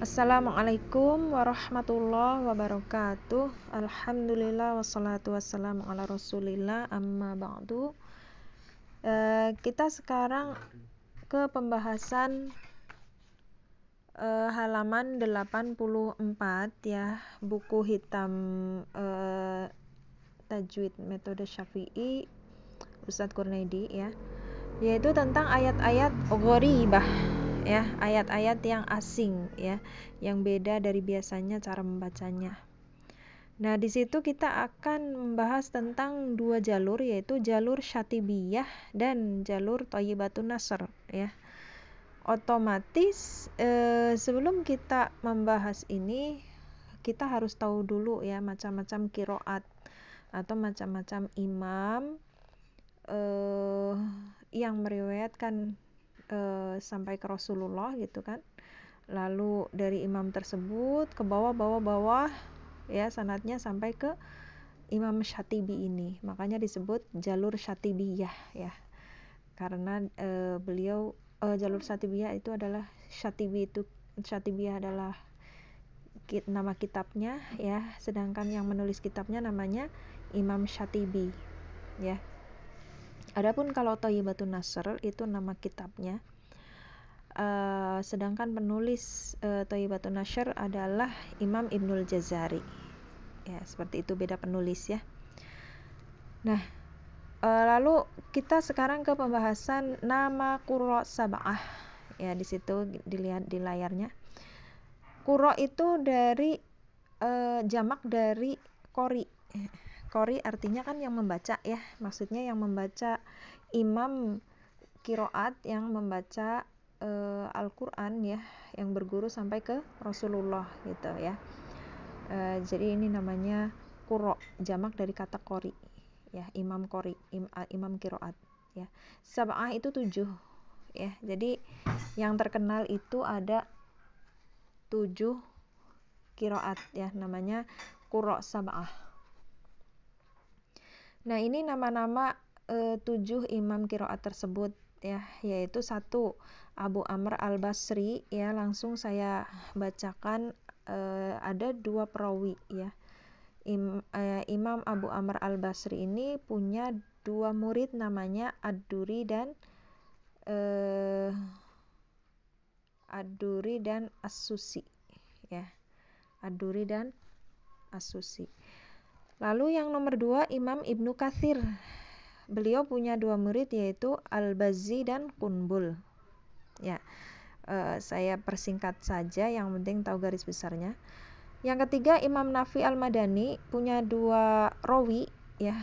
Assalamualaikum warahmatullahi wabarakatuh. Alhamdulillah wassalatu wassalamu ala rasulillah amma ba'du. Kita sekarang ke pembahasan halaman 84 ya, buku hitam Tajwid Metode Syafi'i Ustadz Kurnaidi ya, yaitu tentang ayat-ayat gharibah ya, ayat-ayat yang asing ya, yang beda dari biasanya cara membacanya. Nah, di situ kita akan membahas tentang dua jalur, yaitu jalur Syatibiyah dan jalur Thayyibatun Nasr ya. Otomatis sebelum kita membahas ini, kita harus tahu dulu ya macam-macam qiraat atau macam-macam imam yang meriwayatkan sampai ke Rasulullah gitu kan. Lalu dari imam tersebut ke bawah ya, sanadnya sampai ke Imam Syatibi ini. Makanya disebut jalur Syatibiyah ya. Karena beliau jalur Syatibiyah itu adalah Syatibiyah adalah nama kitabnya ya, sedangkan yang menulis kitabnya namanya Imam Syatibi ya. Adapun kalau Thayyibatun Nasr itu nama kitabnya. Sedangkan penulis Thayyibatun Nasr adalah Imam Ibnul Jazari ya, seperti itu, beda penulis ya. Nah, lalu kita sekarang ke pembahasan nama qurra sab'ah ya. Di situ dilihat di layarnya, qurra itu dari jamak dari qori. Qori artinya kan yang membaca ya, maksudnya yang membaca, imam qiraat yang membaca Al-Quran ya, yang berguru sampai ke Rasulullah gitu ya. Jadi ini namanya qurra, jamak dari kata qori ya, imam qori, imam qiraat ya. Sab'ah itu 7 ya. Jadi yang terkenal itu ada 7 qiraat ya, namanya qurra sab'ah. Nah, ini nama-nama 7 imam qiraat tersebut ya, yaitu 1 Abu Amr Al-Basri ya. Langsung saya bacakan, ada 2 perawi ya. Imam Abu Amr Al-Basri ini punya 2 murid namanya Ad-Duri dan As-Susi ya. Ad-Duri dan As-Susi. Lalu yang nomor 2 Imam Ibnu Katsir. Beliau punya 2 murid yaitu Al-Bazzi dan Qunbul ya. Saya persingkat saja, yang penting tahu garis besarnya. Yang ketiga Imam Nafi Al-Madani punya 2 rawi ya,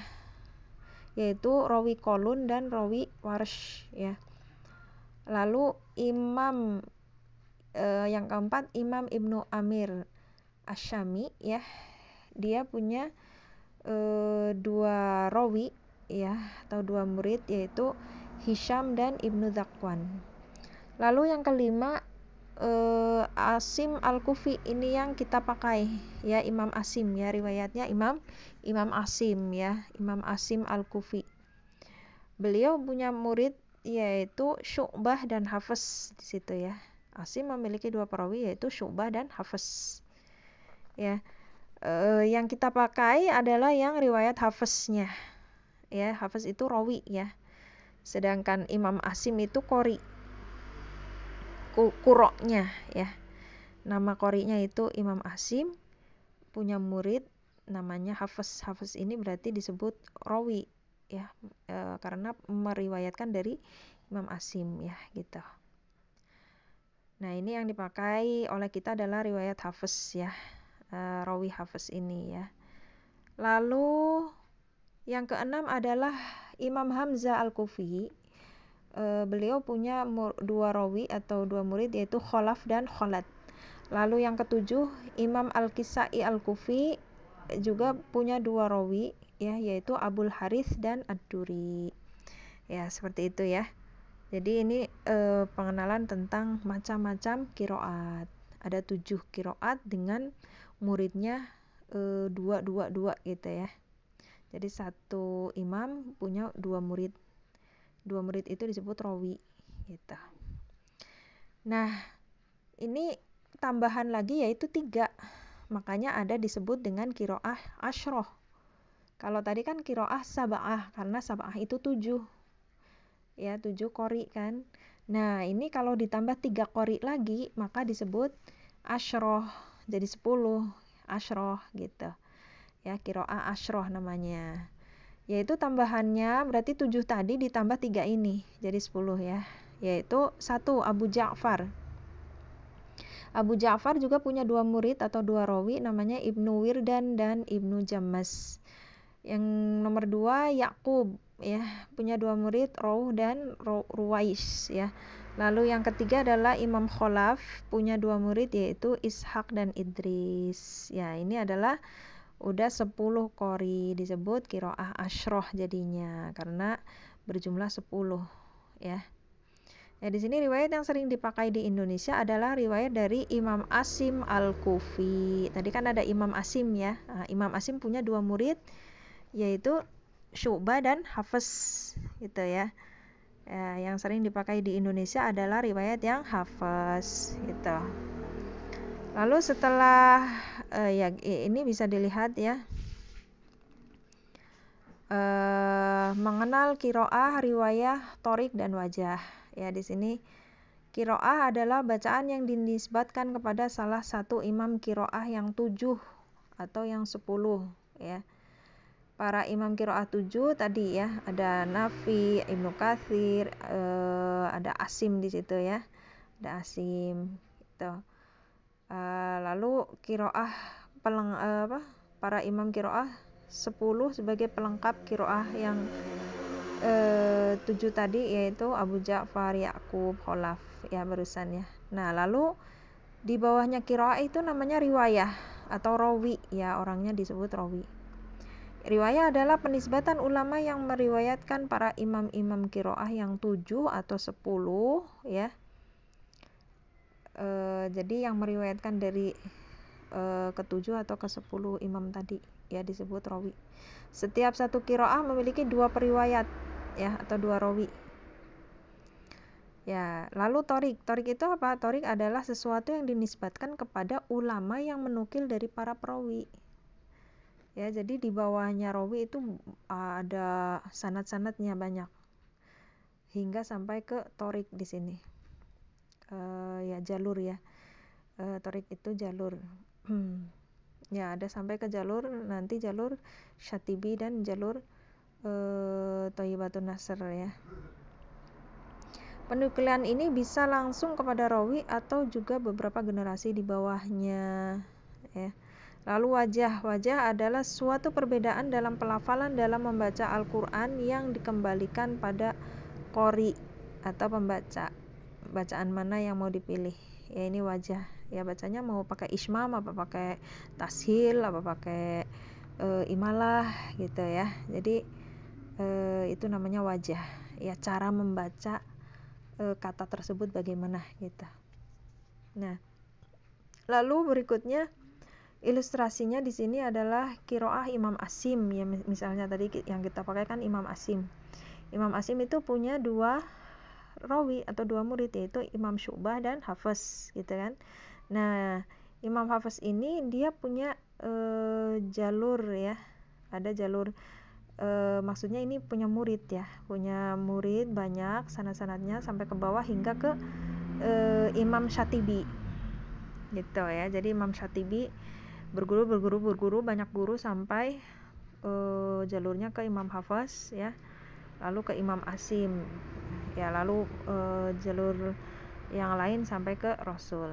yaitu rawi Qalun dan rawi Warsh ya. Lalu imam yang keempat Imam Ibnu Amir Asy-Syami ya. Dia punya 2 rawi ya, atau 2 murid, yaitu Hisham dan Ibnu Dzakwan. Lalu yang kelima Asim Al-Kufi, ini yang kita pakai ya, Imam Asim ya, riwayatnya Imam Asim ya, Imam Asim Al-Kufi. Beliau punya murid yaitu Syu'bah dan Hafs di situ ya. Asim memiliki 2 perawi yaitu Syu'bah dan Hafs ya. Yang kita pakai adalah yang riwayat Hafsnya ya. Hafs itu rawi ya, sedangkan Imam Asim itu qori, quroknya ya. Nama qorinya itu Imam Asim, punya murid namanya Hafs. Hafs ini berarti disebut rawi ya, karena meriwayatkan dari Imam Asim ya gitu. Nah, ini yang dipakai oleh kita adalah riwayat Hafs ya, rawi Hafs ini ya. Lalu yang keenam adalah Imam Hamzah Al-Kufi. Beliau punya 2 rawi atau 2 murid yaitu Khalaf dan Khalad. Lalu yang ketujuh Imam Al-Kisai Al-Kufi juga punya 2 rawi ya, yaitu Abul Harith dan Ad-Duri. Ya, seperti itu ya. Jadi ini pengenalan tentang macam-macam qiraat. Ada 7 qiraat dengan muridnya 2 gitu ya. Jadi 1 imam punya 2 murid. 2 murid itu disebut rawi gitu. Nah, ini tambahan lagi yaitu 3. Makanya ada disebut dengan qiraah asyroh. Kalau tadi kan qiraah sab'ah, karena sab'ah itu 7. Ya, 7 qori kan. Nah, ini kalau ditambah 3 qori lagi, maka disebut asyroh. Jadi 10, asyroh gitu. Ya, qiraah asyroh namanya. Yaitu tambahannya berarti 7 tadi ditambah 3 ini. Jadi 10 ya. Yaitu 1 Abu Ja'far. Abu Ja'far juga punya 2 murid atau 2 rawi, namanya Ibnu Wirdan dan Ibnu Jammas. Yang nomor 2 Yaqub ya, punya 2 murid, Rawh dan Ruwais ya. Lalu yang ketiga adalah Imam Khalaf, punya 2 murid yaitu Ishaq dan Idris. Ya, ini adalah udah 10 qori, disebut qiraah asyroh jadinya karena berjumlah 10 ya. Ya, di sini riwayat yang sering dipakai di Indonesia adalah riwayat dari Imam Asim Al-Kufi. Tadi kan ada Imam Asim ya. Nah, Imam Asim punya 2 murid yaitu Syu'bah dan Hafs gitu ya. Yang sering dipakai di Indonesia adalah riwayat yang Hafs gitu. Lalu setelah ya ini bisa dilihat ya. Mengenal qiraah, riwayah, thorik dan wajah. Ya, di sini qiraah adalah bacaan yang dinisbatkan kepada salah satu imam qiraah yang 7 atau yang 10 ya. Para imam qiraah 7 tadi ya, ada Nafi, Ibnu Katsir, ada Asim di situ ya. Ada Asim gitu. Lalu qiraah para imam qiraah 10 sebagai pelengkap qiraah yang 7 tadi, yaitu Abu Ja'far, Yaqub, Khalaf ya barusan ya. Nah, lalu di bawahnya qiraah itu namanya riwayah atau rawi ya, orangnya disebut rawi. Riwayah adalah penisbatan ulama yang meriwayatkan para imam-imam qiraah yang 7 atau 10 ya. Jadi yang meriwayatkan dari ke-7 atau ke-10 imam tadi ya disebut rawi. Setiap satu qiraah memiliki 2 periwayat ya atau 2 rawi. Ya, lalu thorik. Thorik itu apa? Thorik adalah sesuatu yang dinisbatkan kepada ulama yang menukil dari para perawi. Ya, jadi di bawahnya rawi itu ada sanad-sanadnya banyak. Hingga sampai ke thorik di sini. Ya jalur ya. Thorik itu jalur. Ya, ada sampai ke jalur nanti jalur Syatibi dan jalur Thayyibatun Nasr ya. Penukilan ini bisa langsung kepada rawi atau juga beberapa generasi di bawahnya ya. Lalu wajah adalah suatu perbedaan dalam pelafalan dalam membaca Al-Qur'an yang dikembalikan pada qori atau pembaca. Bacaan mana yang mau dipilih. Ya, ini wajah. Ya, bacanya mau pakai ismam, apa pakai tashil, apa pakai imalah gitu ya. Jadi itu namanya wajah. Ya, cara membaca kata tersebut bagaimana gitu. Nah, lalu berikutnya ilustrasinya di sini adalah qiraah Imam Asim ya, misalnya tadi yang kita pakai kan Imam Asim. Imam Asim itu punya 2 rawi atau 2 murid yaitu Imam Syu'bah dan Hafs gitu kan. Nah, Imam Hafs ini dia punya jalur ya. Ada jalur maksudnya ini punya murid ya. Punya murid banyak sanad-sanadnya sampai ke bawah hingga ke Imam Syatibi. Gitu ya. Jadi Imam Syatibi berguru banyak guru sampai jalurnya ke Imam Hafs ya. Lalu ke Imam Asim. Ya, lalu jalur yang lain sampai ke Rasul.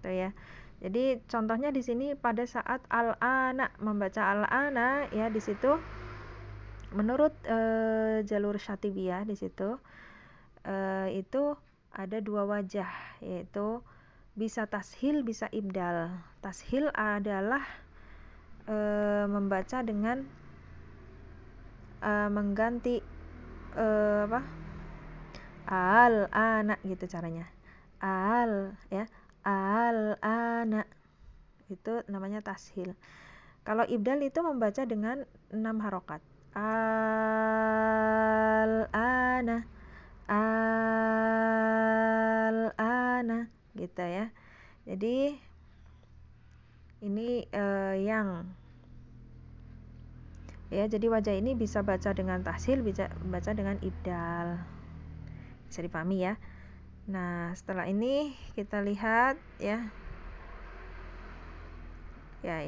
Itu ya. Jadi contohnya di sini pada saat al-ana membaca al-ana ya, di situ menurut jalur Syatibiyah di situ itu ada 2 wajah, yaitu bisa tashil, bisa ibdal. Tashil adalah membaca dengan mengganti al-ana gitu caranya. Ya. Al-ana itu namanya tashil. Kalau ibdal itu membaca dengan 6 harokat. Al-ana gitu ya. Jadi ini yang ya, jadi wajah ini bisa baca dengan tashil, bisa baca dengan ibdal, bisa dipahami ya. Nah, setelah ini kita lihat ya. Ya,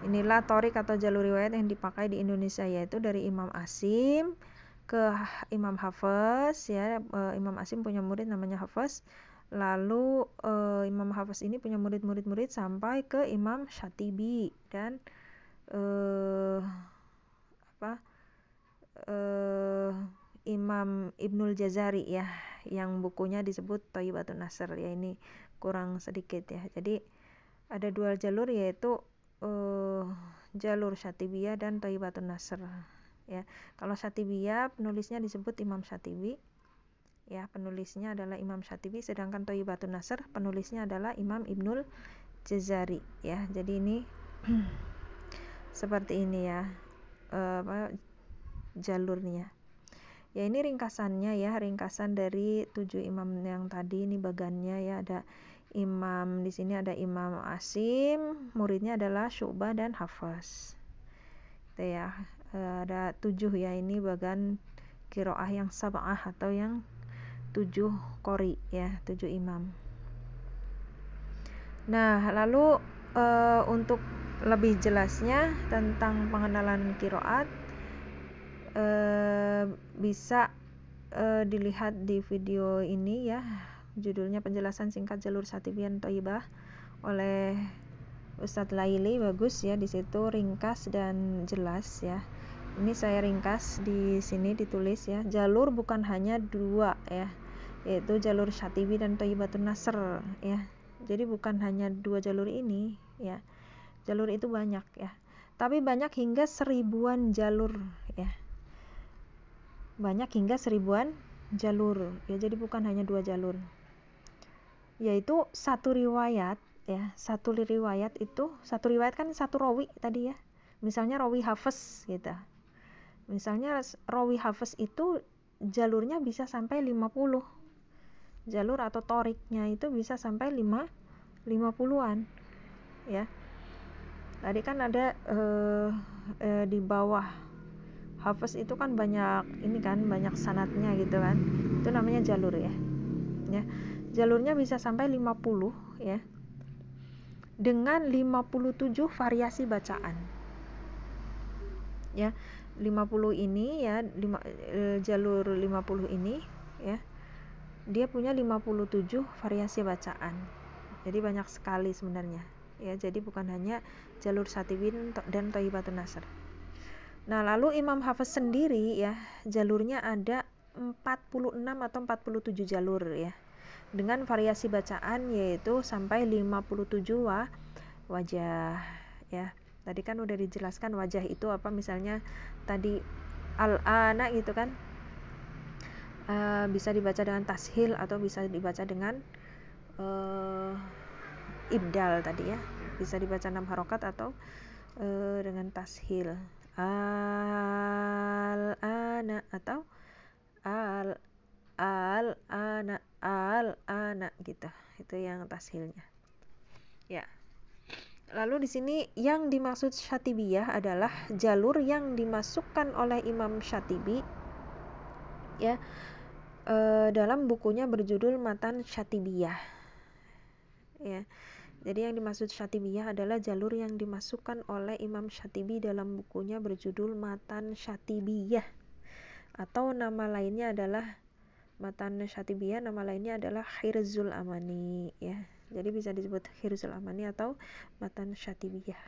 inilah torik atau jalur riwayat yang dipakai di Indonesia, yaitu dari Imam Asim ke Imam Hafiz ya. Imam Asim punya murid namanya Hafiz. Lalu Imam Hafiz ini punya murid sampai ke Imam Syatibi dan Imam Ibnul Jazari ya, yang bukunya disebut Thayyibatun Nasr ya. Ini kurang sedikit ya. Jadi ada dua jalur, yaitu jalur Syatibiyah dan Thayyibatun Nasr ya. Kalau Syatibiyah penulisnya disebut Imam Syatibi ya, penulisnya adalah Imam Syatibi, sedangkan Thayyibatun Nasr penulisnya adalah Imam Ibnul Jazari ya. Jadi ini seperti ini ya jalurnya. Ya, ini ringkasannya ya, ringkasan dari 7 imam yang tadi. Ini bagannya ya, ada imam di sini, ada Imam Asim, muridnya adalah Syu'bah dan Hafiz. Itu ya. Ada 7 ya, ini bagan qiraah yang sab'ah atau yang 7 qori ya, 7 imam. Nah, lalu untuk lebih jelasnya tentang pengenalan qiraat bisa dilihat di video ini ya, judulnya Penjelasan Singkat Jalur Syatibiyah Thayyibah oleh Ustadz Laili. Bagus ya, di situ ringkas dan jelas ya. Ini saya ringkas di sini, ditulis ya, jalur bukan hanya 2 ya, yaitu jalur Syatibi dan Thayyibatun Nasr ya. Jadi bukan hanya 2 jalur ini ya, jalur itu banyak ya, tapi banyak hingga 1000-an jalur ya, banyak hingga 1000-an jalur ya. Jadi bukan hanya 2 jalur, yaitu satu riwayat ya. Satu riwayat kan satu rawi tadi ya. Misalnya rawi Hafiz gitu. Misalnya rawi Hafiz itu jalurnya bisa sampai 50 jalur, atau toriknya itu bisa sampai 50-an ya. Tadi kan ada di bawah Hafiz itu kan banyak ini kan, banyak sanadnya gitu kan. Itu namanya jalur ya. Ya. Jalurnya bisa sampai 50 ya. Dengan 57 variasi bacaan. Ya. 50 ini ya, jalur 50 ini ya. Dia punya 57 variasi bacaan. Jadi banyak sekali sebenarnya. Ya, jadi bukan hanya jalur Syatibi dan Thayyibatun Nasr. Nah, lalu Imam Hafiz sendiri ya, jalurnya ada 46 atau 47 jalur ya, dengan variasi bacaan yaitu sampai 57 wajah ya. Tadi kan udah dijelaskan wajah itu apa, misalnya tadi al-ana gitu kan, bisa dibaca dengan tashil atau bisa dibaca dengan ibdal tadi ya, bisa dibaca 6 harokat atau dengan tashil, al-ana atau al-ana gitu. Itu yang tashilnya ya. Lalu di sini yang dimaksud Syatibiyah adalah jalur yang dimasukkan oleh Imam Syatibi ya, dalam bukunya berjudul Matan Syatibiyah ya. Jadi yang dimaksud Syatibiyah adalah jalur yang dimasukkan oleh Imam Syatibi dalam bukunya berjudul Matan Syatibiyah, atau nama lainnya adalah Matan Syatibiyah, nama lainnya adalah Hirzul Amani ya. Jadi bisa disebut Hirzul Amani atau Matan Syatibiyah.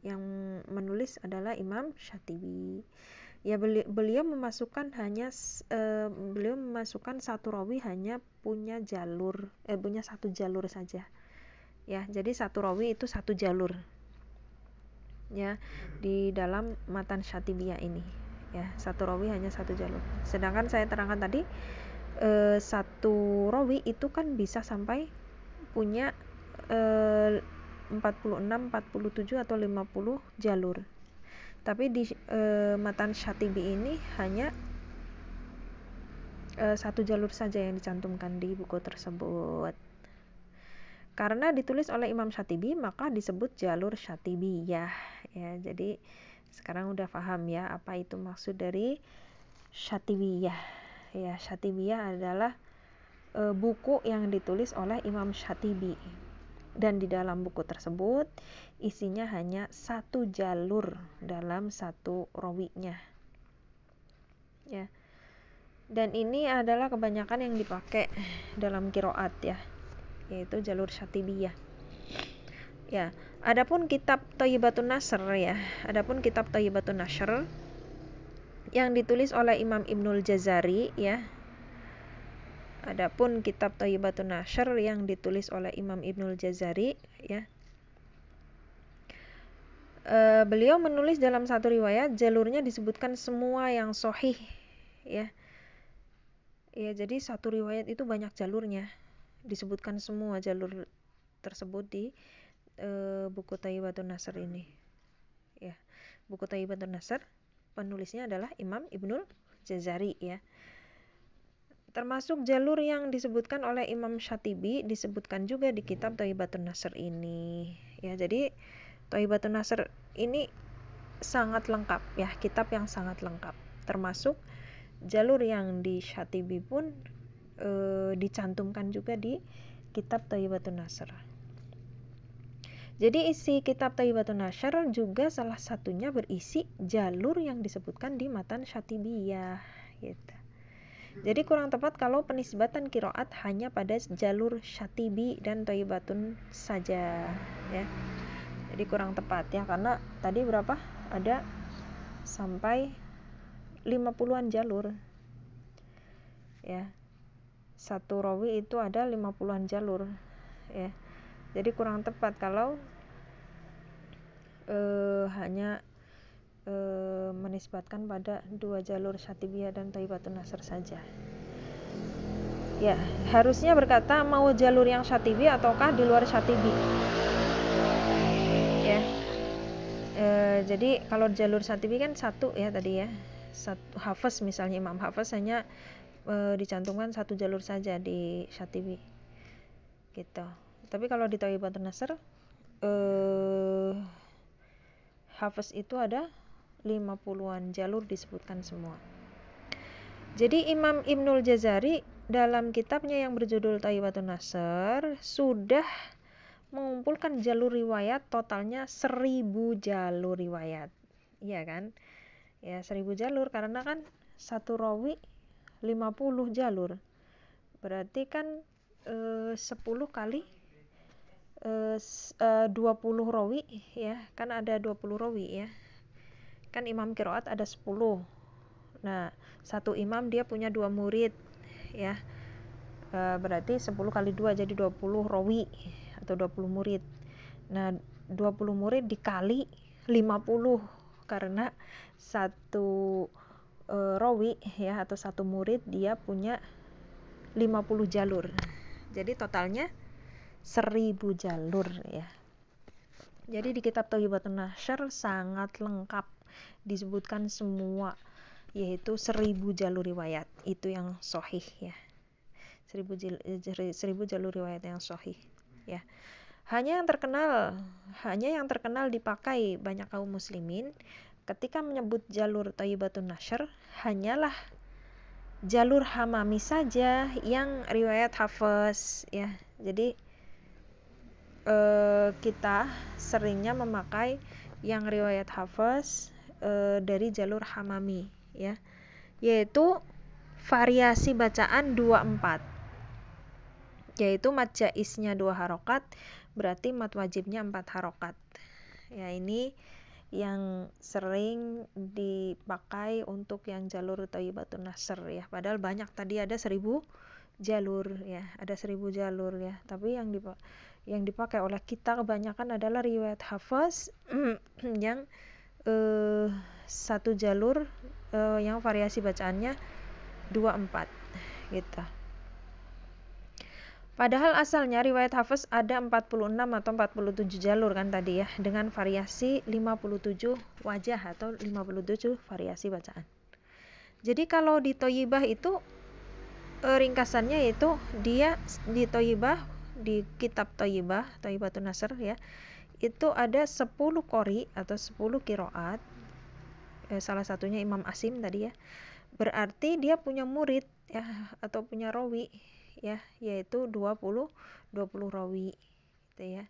Yang menulis adalah Imam Syatibi. Ya, beliau memasukkan satu rawi hanya punya satu jalur saja. Ya, jadi satu rawi itu satu jalur. Ya, di dalam Matan Syatibiyah ini. Ya, satu rawi hanya satu jalur. Sedangkan saya terangkan tadi satu rawi itu kan bisa sampai punya 46, 47 atau 50 jalur. Tapi di Matan Syatibi ini hanya satu jalur saja yang dicantumkan di buku tersebut Karena ditulis oleh Imam Syatibi maka disebut jalur Syatibiyah ya. Jadi sekarang udah paham ya apa itu maksud dari Syatibiyah ya. Syatibiyah adalah buku yang ditulis oleh Imam Syatibi, dan di dalam buku tersebut isinya hanya satu jalur dalam satu rawinya ya. Dan ini adalah kebanyakan yang dipakai dalam qiraat ya, yaitu jalur Syatibiyah. Ya, adapun kitab Thayyibatun Nashr ya. Adapun kitab Thayyibatun Nashr yang ditulis oleh Imam Ibnul Jazari ya. Adapun kitab Thayyibatun Nashr yang ditulis oleh Imam Ibnul Jazari ya. Beliau menulis dalam satu riwayat jalurnya disebutkan semua yang sahih ya. Ya, jadi satu riwayat itu banyak jalurnya. Disebutkan semua jalur tersebut di buku Thayyibatun Nashr ini. Ya. Buku Thayyibatun Nashr penulisnya adalah Imam Ibnul Jazari ya. Termasuk jalur yang disebutkan oleh Imam Syatibi disebutkan juga di kitab Thayyibatun Nashr ini. Ya, jadi Thayyibatun Nashr ini sangat lengkap ya, kitab yang sangat lengkap. Termasuk jalur yang di Syatibi pun dicantumkan juga di kitab Thayyibatun Nashr. Jadi isi kitab Thayyibatun Nashr juga salah satunya berisi jalur yang disebutkan di matan Syatibiyah gitu. Jadi kurang tepat kalau penisbatan qiraat hanya pada jalur Syatibi dan Thayyibatun saja ya. Jadi kurang tepat ya, karena tadi berapa? Ada sampai 50-an jalur ya. Satu rawi itu ada 50-an jalur ya. Jadi kurang tepat kalau hanya menisbatkan pada dua jalur Syatibiyah dan Thayyibatun Nashr saja. Ya, harusnya berkata mau jalur yang Syatibi ataukah di luar Syatibi. Ya. Jadi kalau jalur Syatibi kan satu ya tadi ya. Satu Hafiz misalnya Imam Hafiz hanya dicantumkan satu jalur saja di Syatibi. Gitu. Tapi kalau di Thayyibatun Nashr Hafiz itu ada 50-an jalur disebutkan semua. Jadi Imam Ibnul Jazari dalam kitabnya yang berjudul Thayyibatun Nashr sudah mengumpulkan jalur riwayat totalnya 1000 jalur riwayat. Iya kan? Ya 1000 jalur karena kan satu rawi 50 jalur. Berarti kan 10 kali 20 rawi ya, kan ada 20 rawi ya. Kan imam qiraat ada 10. Nah, satu imam dia punya 2 murid ya. Berarti 10 kali 2 jadi 20 rawi atau 20 murid. Nah, 20 murid dikali 50 karena satu rawi ya atau satu murid dia punya 50 jalur. Jadi totalnya 1000 jalur ya. Jadi di kitab Thayyibatun Nashr sangat lengkap disebutkan semua, yaitu 1000 jalur riwayat itu yang sahih ya. 1000 jalur riwayat yang sahih ya. Hanya yang terkenal dipakai banyak kaum muslimin ketika menyebut jalur Thayyibatun Nashr hanyalah jalur Hamami saja yang riwayat Hafiz ya. Jadi kita seringnya memakai yang riwayat Hafiz dari jalur Hamami ya, yaitu variasi bacaan 24, yaitu mad jaiznya 2 harokat, berarti mad wajibnya 4 harokat ya. Ini yang sering dipakai untuk yang jalur Thayyibatun Nashr ya, padahal banyak tadi ada 1000 jalur ya, ada 1000 jalur ya, tapi yang dipakai oleh kita kebanyakan adalah riwayat Hafiz yang satu jalur yang variasi bacaannya 24 gitu. Padahal asalnya riwayat Hafiz ada 46 atau 47 jalur kan tadi ya, dengan variasi 57 wajah atau 57 variasi bacaan. Jadi kalau di Thayyibah itu ringkasannya itu dia di Thayyibah di kitab Thayyibatun Nasr ya, itu ada 10 qori atau 10 qiraat. Salah satunya Imam Asim tadi ya. Berarti dia punya murid ya, atau punya rawi ya, yaitu 20 rawi gitu ya.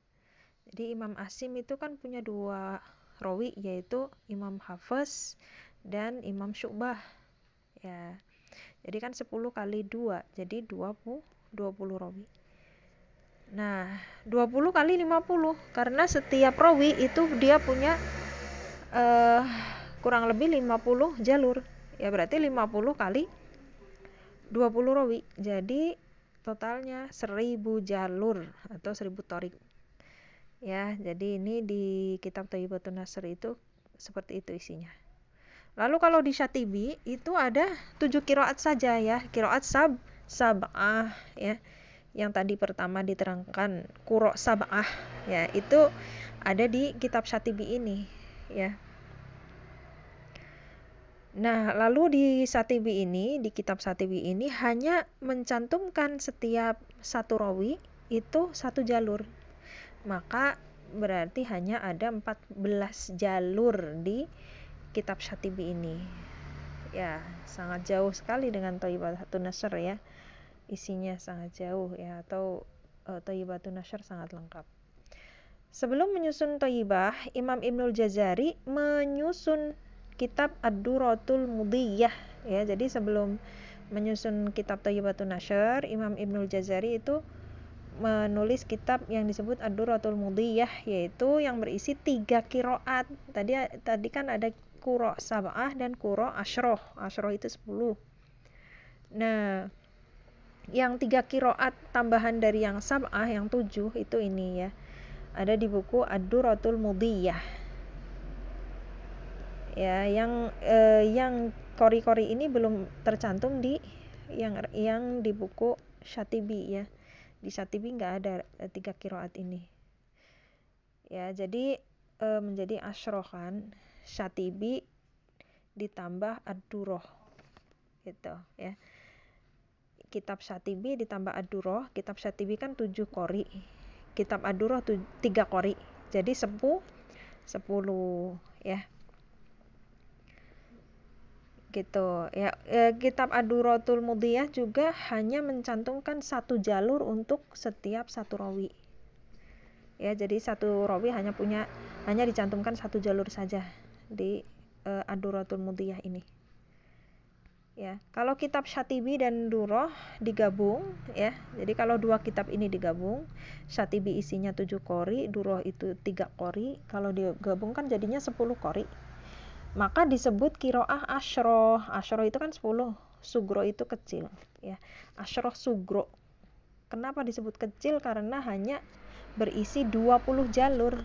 Jadi Imam Asim itu kan punya 2 rawi, yaitu Imam Hafiz dan Imam Syu'bah ya. Jadi kan 10 kali 2, jadi 20 rawi. Nah, 20 kali 50, karena setiap rawi itu dia punya kurang lebih 50 jalur. Ya berarti 50 kali 20 rawi. Jadi totalnya 1000 jalur atau 1000 thorik. Ya, jadi ini di kitab Thayyibatun Nasr itu seperti itu isinya. Lalu kalau di Syatibi itu ada 7 qiraat saja ya, qiraat sab'ah ya. Yang tadi pertama diterangkan qura sab'ah ya, itu ada di kitab Syatibi ini ya. Nah, lalu di Syatibi ini, di kitab Syatibi ini hanya mencantumkan setiap satu rawi itu 1 jalur. Maka berarti hanya ada 14 jalur di kitab Syatibi ini. Ya, sangat jauh sekali dengan Thayyibatun Nasr ya. Isinya sangat jauh ya, atau Thayyibatun Nasr sangat lengkap. Sebelum menyusun Thayyibah, Imam Ibnul Jazari menyusun kitab Ad-Durratul Mudiyah ya. Jadi sebelum menyusun kitab Thayyibatun Nasr, Imam Ibnul Jazari itu menulis kitab yang disebut Ad-Durratul Mudiyah, yaitu yang berisi 3 qiraat. Tadi kan ada qura sab'ah dan qura asyroh. Asyroh itu 10. Nah, yang 3 qiraat tambahan dari yang sab'ah, yang 7 itu ini ya. Ada di buku Ad-Durratul Mudiyah. Ya, yang qori-qori ini belum tercantum di yang di buku Syatibi ya. Di Syatibi nggak ada 3 qiraat ini. Ya, jadi menjadi asyroh kan. Syatibi ditambah Ad-Durrah gitu ya. Kitab Syatibi ditambah Ad-Durrah. Kitab Syatibi kan 7 qori. Kitab Ad-Durrah 3 qori. Jadi 10 ya. Gitu ya. Kitab Ad-Durratul Mudiyah juga hanya mencantumkan 1 jalur untuk setiap satu rawi. Ya, jadi satu rawi hanya dicantumkan 1 jalur saja di Ad-Durratul Mudiyah ini. Ya, kalau kitab Syatibi dan Durrah digabung ya. Jadi kalau 2 kitab ini digabung, Syatibi isinya 7 qori, Durrah itu 3 qori. Kalau digabungkan jadinya 10 qori. Maka disebut qiraah asyroh. Asyroh itu kan 10, sugro itu kecil ya. Asyroh sugro. Kenapa disebut kecil? Karena hanya berisi 20 jalur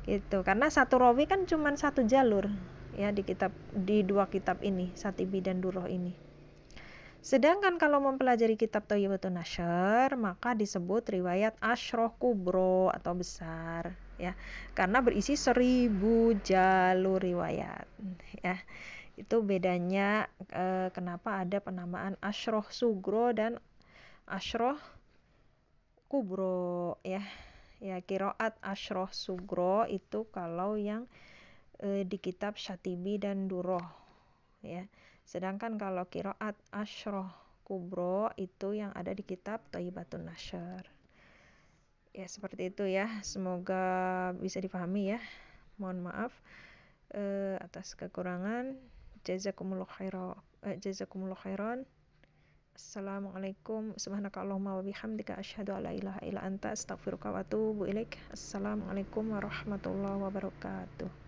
gitu. Karena satu rawi kan cuma 1 jalur ya di 2 kitab ini, Syatibi dan Durrah ini. Sedangkan kalau mempelajari kitab Thayyibatun Nasr, maka disebut riwayat asyroh kubro atau besar ya, karena berisi 1000 jalur riwayat ya. Itu bedanya kenapa ada penamaan asyroh sugro dan asyroh kubro ya. Ya, qiraat asyroh sugro itu kalau yang di kitab Syatibi dan Durrah ya. Sedangkan kalau qiraat asyroh kubro itu yang ada di kitab Thayyibatun Nasr. Ya, seperti itu ya. Semoga bisa dipahami ya. Mohon maaf atas kekurangan. Jazakumullah khairan. Assalamualaikum. Subhanakallahumma wa bihamdika asyhadu an la ilaha illa anta astaghfiruka wa atubu ilaik. Assalamualaikum warahmatullahi wabarakatuh.